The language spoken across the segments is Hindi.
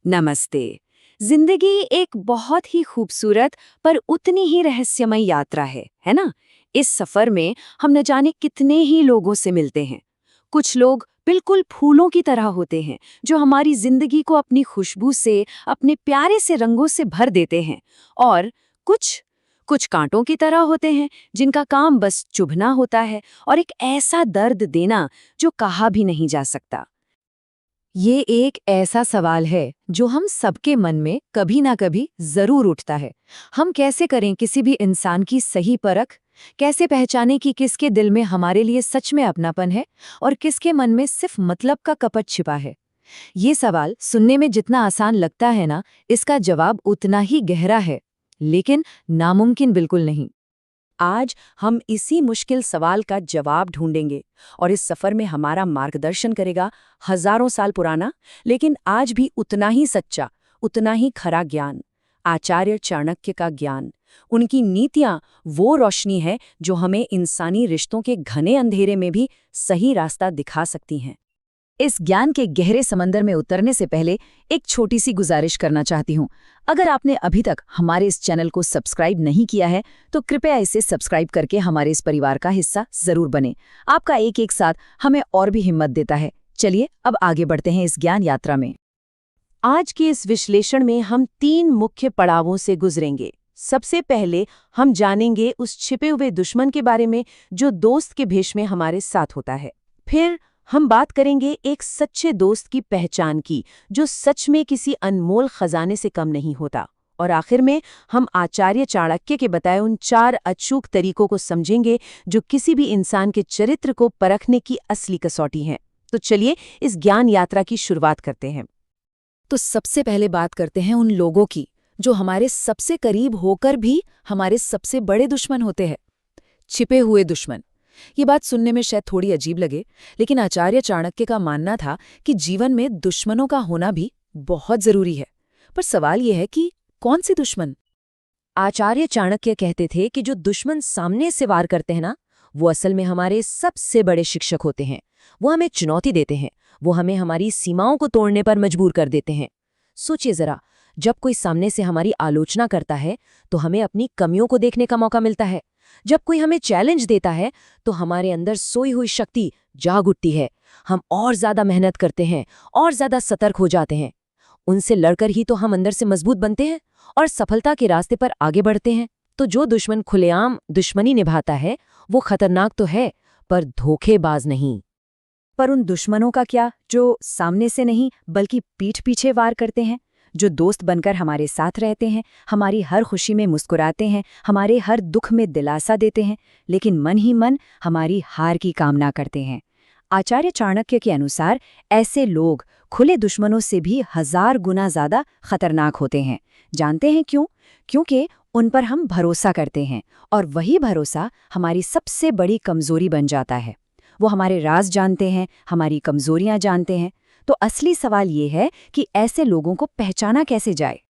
नमस्ते। जिंदगी एक बहुत ही खूबसूरत पर उतनी ही रहस्यमय यात्रा है ना? इस सफर में हम न जाने कितने ही लोगों से मिलते हैं। कुछ लोग बिल्कुल फूलों की तरह होते हैं, जो हमारी जिंदगी को अपनी खुशबू से, अपने प्यारे से रंगों से भर देते हैं। और कुछ कुछ कांटों की तरह होते हैं, जिनका काम बस चुभना होता है और एक ऐसा दर्द देना जो कहा भी नहीं जा सकता। ये एक ऐसा सवाल है जो हम सबके मन में कभी ना कभी जरूर उठता है। हम कैसे करें किसी भी इंसान की सही परख? कैसे पहचानें कि किसके दिल में हमारे लिए सच में अपनापन है और किसके मन में सिर्फ मतलब का कपट छिपा है? ये सवाल सुनने में जितना आसान लगता है ना, इसका जवाब उतना ही गहरा है, लेकिन नामुमकिन बिल्कुल नहीं। आज हम इसी मुश्किल सवाल का जवाब ढूंढेंगे और इस सफर में हमारा मार्गदर्शन करेगा हजारों साल पुराना, लेकिन आज भी उतना ही सच्चा, उतना ही खरा ज्ञान, आचार्य चाणक्य का ज्ञान। उनकी नीतियां वो रोशनी है जो हमें इंसानी रिश्तों के घने अंधेरे में भी सही रास्ता दिखा सकती हैं। इस ज्ञान के गहरे समंदर में उतरने से पहले एक छोटी सी गुजारिश करना चाहती हूँ। अगर आपने अभी तक हमारे इस चैनल को सब्सक्राइब नहीं किया है तो कृपया इसे सब्सक्राइब करके हमारे इस परिवार का हिस्सा जरूर बने। आपका एक एक साथ हमें और भी हिम्मत देता है। चलिए अब आगे बढ़ते हैं इस ज्ञान यात्रा में। आज के इस विश्लेषण में हम 3 मुख्य पड़ावों से गुजरेंगे। सबसे पहले हम जानेंगे उस छिपे हुए दुश्मन के बारे में जो दोस्त के भेष में हमारे साथ होता है। फिर हम बात करेंगे एक सच्चे दोस्त की पहचान की, जो सच में किसी अनमोल खजाने से कम नहीं होता। और आखिर में हम आचार्य चाणक्य के बताए उन 4 अचूक तरीकों को समझेंगे जो किसी भी इंसान के चरित्र को परखने की असली कसौटी हैं। तो चलिए इस ज्ञान यात्रा की शुरुआत करते हैं। तो सबसे पहले बात करते हैं उन लोगों की जो हमारे सबसे करीब होकर भी हमारे सबसे बड़े दुश्मन होते हैं। छिपे हुए दुश्मन। ये बात सुनने में शायद थोड़ी अजीब लगे, लेकिन आचार्य चाणक्य का मानना था कि जीवन में दुश्मनों का होना भी बहुत जरूरी है। पर सवाल यह है कि कौन सी दुश्मन? आचार्य चाणक्य कहते थे कि जो दुश्मन सामने से वार करते हैं ना, वो असल में हमारे सबसे बड़े शिक्षक होते हैं। वो हमें चुनौती देते हैं, वो हमें हमारी सीमाओं को तोड़ने पर मजबूर कर देते हैं। सोचिए जरा, जब कोई सामने से हमारी आलोचना करता है तो हमें अपनी कमियों को देखने का मौका मिलता है। जब कोई हमें चैलेंज देता है तो हमारे अंदर सोई हुई शक्ति जाग उठती है। हम और ज्यादा मेहनत करते हैं और ज्यादा सतर्क हो जाते हैं। उनसे लड़कर ही तो हम अंदर से मजबूत बनते हैं और सफलता के रास्ते पर आगे बढ़ते हैं। तो जो दुश्मन खुलेआम दुश्मनी निभाता है वो खतरनाक तो है, पर धोखेबाज नहीं। पर उन दुश्मनों का क्या जो सामने से नहीं बल्कि पीठ पीछे वार करते हैं, जो दोस्त बनकर हमारे साथ रहते हैं, हमारी हर खुशी में मुस्कुराते हैं, हमारे हर दुख में दिलासा देते हैं, लेकिन मन ही मन हमारी हार की कामना करते हैं। आचार्य चाणक्य के अनुसार ऐसे लोग खुले दुश्मनों से भी 1000 गुना ज्यादा खतरनाक होते हैं। जानते हैं क्यों? क्योंकि उन पर हम भरोसा करते हैं और वही भरोसा हमारी सबसे बड़ी कमजोरी बन जाता है। वो हमारे राज जानते हैं, हमारी कमजोरियां जानते हैं। तो असली सवाल ये है कि ऐसे लोगों को पहचाना कैसे जाए।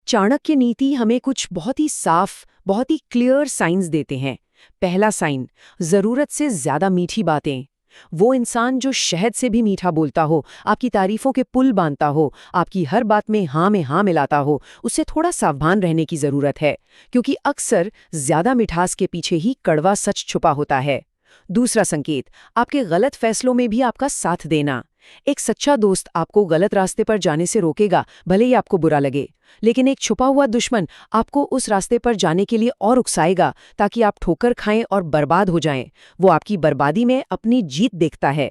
चाणक्य नीति हमें कुछ बहुत ही साफ, बहुत ही क्लियर साइंस देते हैं। पहला साइन, जरूरत से ज्यादा मीठी बातें। वो इंसान जो शहद से भी मीठा बोलता हो, आपकी तारीफों के पुल बांधता हो, आपकी हर बात में हाँ मिलाता हो, उससे थोड़ा सावधान रहने की जरूरत है, क्योंकि अक्सर ज्यादा मिठास के पीछे ही कड़वा सच छुपा होता है। दूसरा संकेत, आपके गलत फैसलों में भी आपका साथ देना। एक सच्चा दोस्त आपको गलत रास्ते पर जाने से रोकेगा, भले ही आपको बुरा लगे, लेकिन एक छुपा हुआ दुश्मन आपको उस रास्ते पर जाने के लिए और उकसाएगा ताकि आप ठोकर खाएं और बर्बाद हो जाएं। वो आपकी बर्बादी में अपनी जीत देखता है।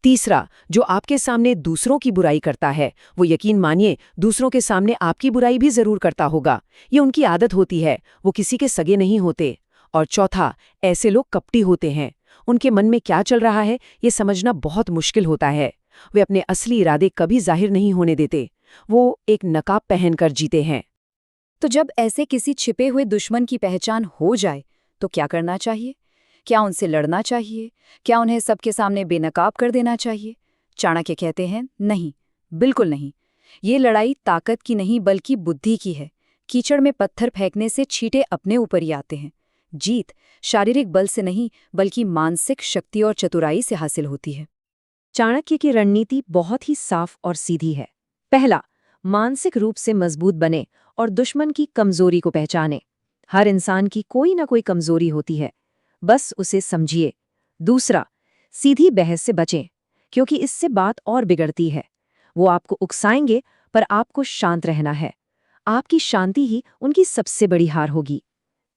तीसरा, जो आपके सामने दूसरों की बुराई करता है, वो यकीन मानिए दूसरों के सामने आपकी बुराई भी जरूर करता होगा। ये उनकी आदत होती है, वो किसी के सगे नहीं होते। और चौथा, ऐसे लोग कपटी होते हैं। उनके मन में क्या चल रहा है ये समझना बहुत मुश्किल होता है। वे अपने असली इरादे कभी जाहिर नहीं होने देते। वो एक नकाब पहनकर जीते हैं। तो जब ऐसे किसी छिपे हुए दुश्मन की पहचान हो जाए तो क्या करना चाहिए? क्या उनसे लड़ना चाहिए? क्या उन्हें सबके सामने बेनकाब कर देना चाहिए? चाणक्य कहते हैं नहीं, बिल्कुल नहीं। ये लड़ाई ताकत की नहीं बल्कि बुद्धि की है। कीचड़ में पत्थर फेंकने से छींटे अपने ऊपर ही आते हैं। जीत शारीरिक बल से नहीं बल्कि मानसिक शक्ति और चतुराई से हासिल होती है। चाणक्य की रणनीति बहुत ही साफ और सीधी है। पहला, मानसिक रूप से मजबूत बने और दुश्मन की कमजोरी को पहचाने। हर इंसान की कोई ना कोई कमजोरी होती है, बस उसे समझिए। दूसरा, सीधी बहस से बचें, क्योंकि इससे बात और बिगड़ती है। वो आपको उकसाएंगे, पर आपको शांत रहना है। आपकी शांति ही उनकी सबसे बड़ी हार होगी।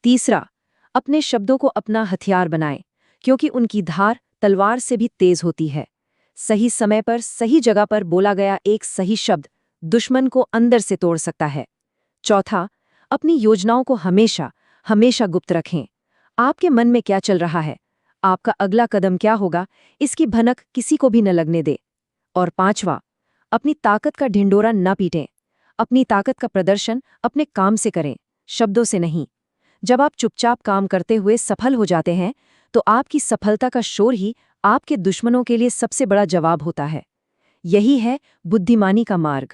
तीसरा, अपने शब्दों को अपना हथियार बनाएं, क्योंकि उनकी धार तलवार से भी तेज होती है। सही समय पर सही जगह पर बोला गया एक सही शब्द दुश्मन को अंदर से तोड़ सकता है। चौथा, अपनी योजनाओं को हमेशा हमेशा गुप्त रखें। आपके मन में क्या चल रहा है, आपका अगला कदम क्या होगा, इसकी भनक किसी को भी न लगने दे। और पांचवा, अपनी ताकत का ढिंडोरा न पीटें। अपनी ताकत का प्रदर्शन अपने काम से करें, शब्दों से नहीं। जब आप चुपचाप काम करते हुए सफल हो जाते हैं, तो आपकी सफलता का शोर ही आपके दुश्मनों के लिए सबसे बड़ा जवाब होता है। यही है बुद्धिमानी का मार्ग।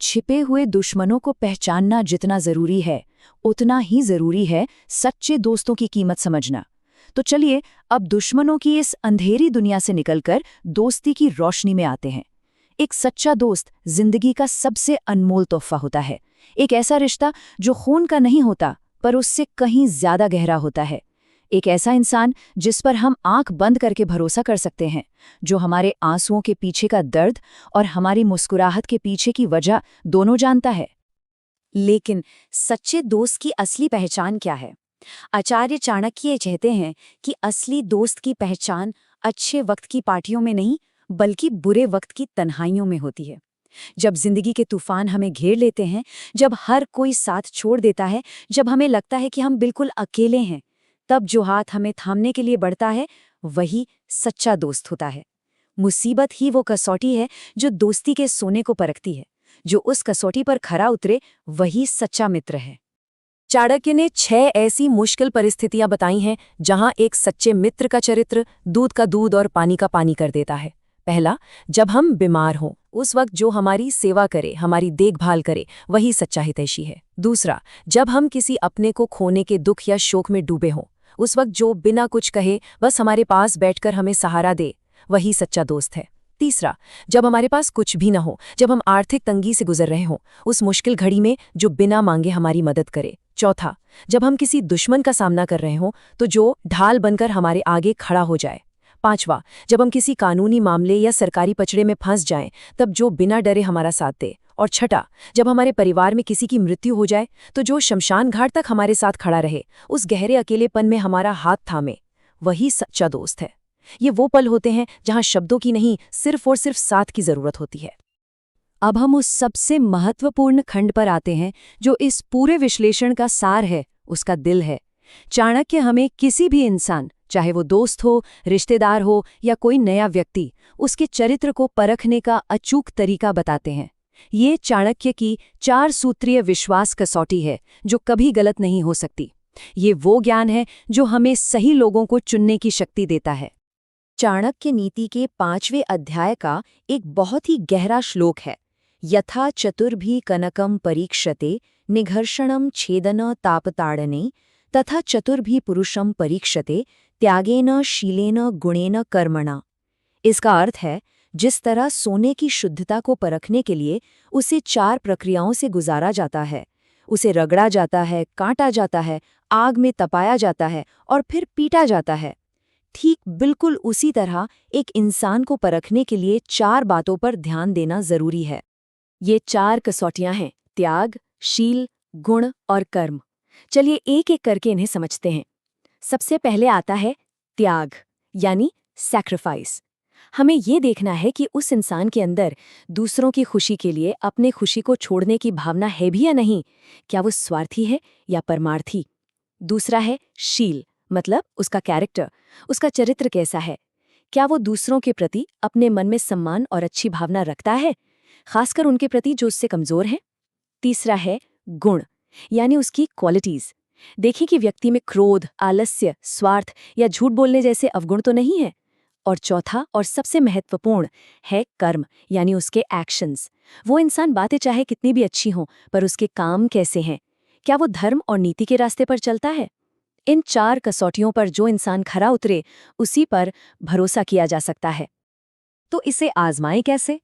छिपे हुए दुश्मनों को पहचानना जितना जरूरी है, उतना ही जरूरी है सच्चे दोस्तों की कीमत समझना। तो चलिए अब दुश्मनों की इस अंधेरी दुनिया से निकलकर दोस्ती की रोशनी में आते हैं। एक सच्चा दोस्त जिंदगी का सबसे अनमोल तोहफा होता है। एक ऐसा रिश्ता जो खून का नहीं होता, पर उससे कहीं ज्यादा गहरा होता है। एक ऐसा इंसान जिस पर हम आंख बंद करके भरोसा कर सकते हैं, जो हमारे आंसुओं के पीछे का दर्द और हमारी मुस्कुराहट के पीछे की वजह दोनों जानता है। लेकिन सच्चे दोस्त की असली पहचान क्या है? आचार्य चाणक्य कहते हैं कि असली दोस्त की पहचान अच्छे वक्त की पार्टियों में नहीं, बल्कि बुरे वक्त की तन्हाइयों में होती है। जब जिंदगी के तूफान हमें घेर लेते हैं, जब हर कोई साथ छोड़ देता है, जब हमें लगता है कि हम बिल्कुल अकेले हैं, तब जो हाथ हमें थामने के लिए बढ़ता है, वही सच्चा दोस्त होता है। मुसीबत ही वो कसौटी है जो दोस्ती के सोने को परखती है। जो उस कसौटी पर खरा उतरे, वही सच्चा मित्र है। चाणक्य ने 6 ऐसी मुश्किल परिस्थितियां बताई हैं जहां एक सच्चे मित्र का चरित्र दूध का दूध और पानी का पानी कर देता है। पहला, जब हम बीमार हों, उस वक्त जो हमारी सेवा करे, हमारी देखभाल करे, वही सच्चा हितैषी है। दूसरा, जब हम किसी अपने को खोने के दुख या शोक में डूबे हों, उस वक्त जो बिना कुछ कहे बस हमारे पास बैठकर हमें सहारा दे, वही सच्चा दोस्त है। तीसरा, जब हमारे पास कुछ भी न हो, जब हम आर्थिक तंगी से गुजर रहे हों, उस मुश्किल घड़ी में जो बिना मांगे हमारी मदद करे। चौथा, जब हम किसी दुश्मन का सामना कर रहे हों, तो जो ढाल बनकर हमारे आगे खड़ा हो जाए। पांचवा, जब हम किसी कानूनी मामले या सरकारी पचड़े में फंस जाएं, तब जो बिना डरे हमारा साथ दे। और छठा, जब हमारे परिवार में किसी की मृत्यु हो जाए, तो जो शमशान घाट तक हमारे साथ खड़ा रहे, उस गहरे अकेलेपन में हमारा हाथ थामे, वही सच्चा दोस्त है। ये वो पल होते हैं जहां शब्दों की नहीं, सिर्फ और सिर्फ साथ की जरूरत होती है। अब हम उस सबसे महत्वपूर्ण खंड पर आते हैं जो इस पूरे विश्लेषण का सार है, उसका दिल है। चाणक्य हमें किसी भी इंसान, चाहे वो दोस्त हो, रिश्तेदार हो या कोई नया व्यक्ति, उसके चरित्र को परखने का अचूक तरीका बताते हैं। ये चाणक्य की 4 सूत्रीय विश्वास कसौटी है जो कभी गलत नहीं हो सकती। ये वो ज्ञान है जो हमें सही लोगों को चुनने की शक्ति देता है। चाणक्य नीति के 5वें अध्याय का एक बहुत ही गहरा श्लोक है। यथा चतुर्भि कनकम परीक्षते निघर्षणम छेदन तापताड़ने तथा चतुर्भि पुरुषम परीक्षते त्यागेन शीलेन गुणेन कर्मणा। इसका अर्थ है, जिस तरह सोने की शुद्धता को परखने के लिए उसे 4 प्रक्रियाओं से गुजारा जाता है, उसे रगड़ा जाता है, काटा जाता है, आग में तपाया जाता है और फिर पीटा जाता है, ठीक बिल्कुल उसी तरह एक इंसान को परखने के लिए 4 बातों पर ध्यान देना जरूरी है। ये 4 कसौटियां हैं: त्याग, शील, गुण और कर्म। चलिए एक एक करके इन्हें समझते हैं। सबसे पहले आता है त्याग, यानी सैक्रिफाइस। हमें ये देखना है कि उस इंसान के अंदर दूसरों की खुशी के लिए अपने खुशी को छोड़ने की भावना है भी या नहीं। क्या वो स्वार्थी है या परमार्थी? दूसरा है शील, मतलब उसका कैरेक्टर, उसका चरित्र कैसा है। क्या वो दूसरों के प्रति अपने मन में सम्मान और अच्छी भावना रखता है, खासकर उनके प्रति जो उससे कमजोर हैं। तीसरा है गुण, यानी उसकी क्वालिटीज। देखें कि व्यक्ति में क्रोध, आलस्य, स्वार्थ या झूठ बोलने जैसे अवगुण तो नहीं है। और चौथा और सबसे महत्वपूर्ण है कर्म, यानी उसके एक्शंस। वो इंसान बातें चाहे कितनी भी अच्छी हों, पर उसके काम कैसे हैं? क्या वो धर्म और नीति के रास्ते पर चलता है? इन 4 कसौटियों पर जो इंसान खरा उतरे, उसी पर भरोसा किया जा सकता है। तो इसे आजमाएं कैसे?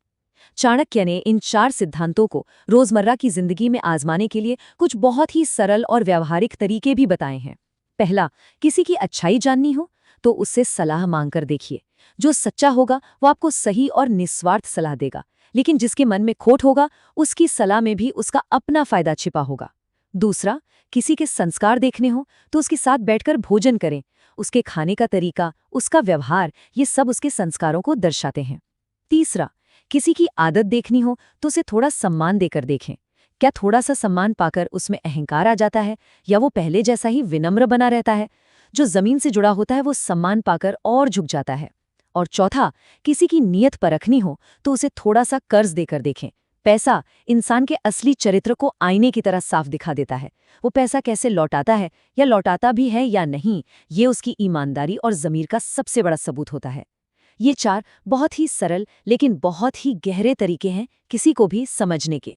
चाणक्य ने इन 4 सिद्धांतों को रोजमर्रा की जिंदगी में आजमाने के लिए कुछ बहुत ही सरल और व्यावहारिक तरीके भी बताए हैं। पहला, किसी की अच्छाई जाननी हो तो उससे सलाह मांगकर देखिए। जो सच्चा होगा वो आपको सही और निस्वार्थ सलाह देगा, लेकिन जिसके मन में खोट होगा उसकी सलाह में भी उसका अपना फायदा छिपा होगा। दूसरा, किसी के संस्कार देखने हो तो उसके साथ बैठकर भोजन करें। उसके खाने का तरीका, उसका व्यवहार, ये सब उसके संस्कारों को दर्शाते हैं। तीसरा, किसी की आदत देखनी हो तो उसे थोड़ा सम्मान देकर देखें। क्या थोड़ा सा सम्मान पाकर उसमें अहंकार आ जाता है या वो पहले जैसा ही विनम्र बना रहता है? जो जमीन से जुड़ा होता है वो सम्मान पाकर और झुक जाता है। और चौथा, किसी की नीयत परखनी हो तो उसे थोड़ा सा कर्ज देकर देखें। पैसा इंसान के असली चरित्र को आईने की तरह साफ दिखा देता है। वो पैसा कैसे लौटाता है या लौटाता भी है या नहीं, ये उसकी ईमानदारी और ज़मीर का सबसे बड़ा सबूत होता है। ये 4 बहुत ही सरल लेकिन बहुत ही गहरे तरीके हैं किसी को भी समझने के।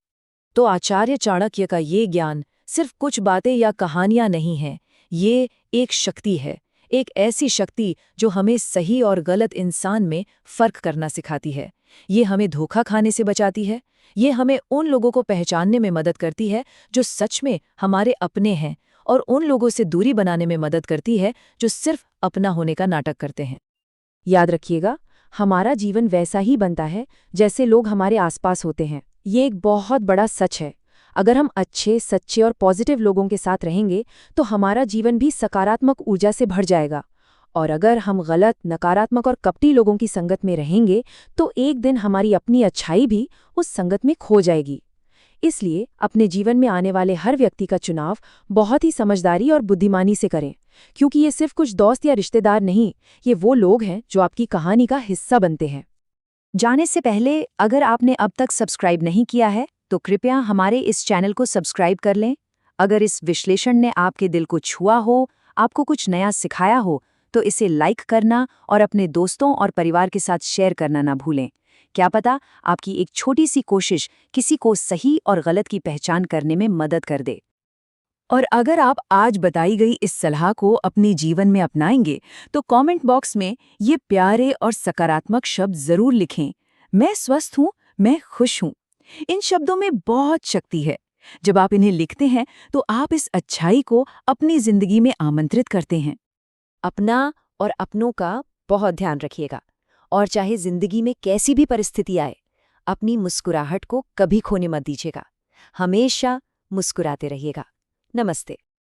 तो आचार्य चाणक्य का ये ज्ञान सिर्फ कुछ बातें या कहानियां नहीं हैं, ये एक शक्ति है, एक ऐसी शक्ति जो हमें सही और गलत इंसान में फर्क करना सिखाती है। ये हमें धोखा खाने से बचाती है, ये हमें उन लोगों को पहचानने में मदद करती है जो सच में हमारे अपने हैं, और उन लोगों से दूरी बनाने में मदद करती है जो सिर्फ अपना होने का नाटक करते हैं। याद रखिएगा, हमारा जीवन वैसा ही बनता है जैसे लोग हमारे आसपास होते हैं। ये एक बहुत बड़ा सच है। अगर हम अच्छे, सच्चे और पॉजिटिव लोगों के साथ रहेंगे तो हमारा जीवन भी सकारात्मक ऊर्जा से भर जाएगा। और अगर हम गलत, नकारात्मक और कपटी लोगों की संगत में रहेंगे तो एक दिन हमारी अपनी अच्छाई भी उस संगत में खो जाएगी। इसलिए अपने जीवन में आने वाले हर व्यक्ति का चुनाव बहुत ही समझदारी और बुद्धिमानी से करें, क्योंकि ये सिर्फ कुछ दोस्त या रिश्तेदार नहीं, ये वो लोग हैं जो आपकी कहानी का हिस्सा बनते हैं। जाने से पहले अगर आपने अब तक सब्सक्राइब नहीं किया है तो कृपया हमारे इस चैनल को सब्सक्राइब कर लें। अगर इस विश्लेषण ने आपके दिल को छुआ हो, आपको कुछ नया सिखाया हो, तो इसे लाइक करना और अपने दोस्तों और परिवार के साथ शेयर करना ना भूलें। क्या पता आपकी एक छोटी सी कोशिश किसी को सही और गलत की पहचान करने में मदद कर दे। और अगर आप आज बताई गई इस सलाह को अपने जीवन में अपनाएंगे तो कमेंट बॉक्स में ये प्यारे और सकारात्मक शब्द जरूर लिखें। मैं स्वस्थ हूँ, मैं खुश हूँ। इन शब्दों में बहुत शक्ति है। जब आप इन्हें लिखते हैं तो आप इस अच्छाई को अपनी जिंदगी में आमंत्रित करते हैं। अपना और अपनों का बहुत ध्यान रखिएगा, और चाहे जिंदगी में कैसी भी परिस्थिति आए, अपनी मुस्कुराहट को कभी खोने मत दीजिएगा। हमेशा मुस्कुराते रहिएगा। नमस्ते।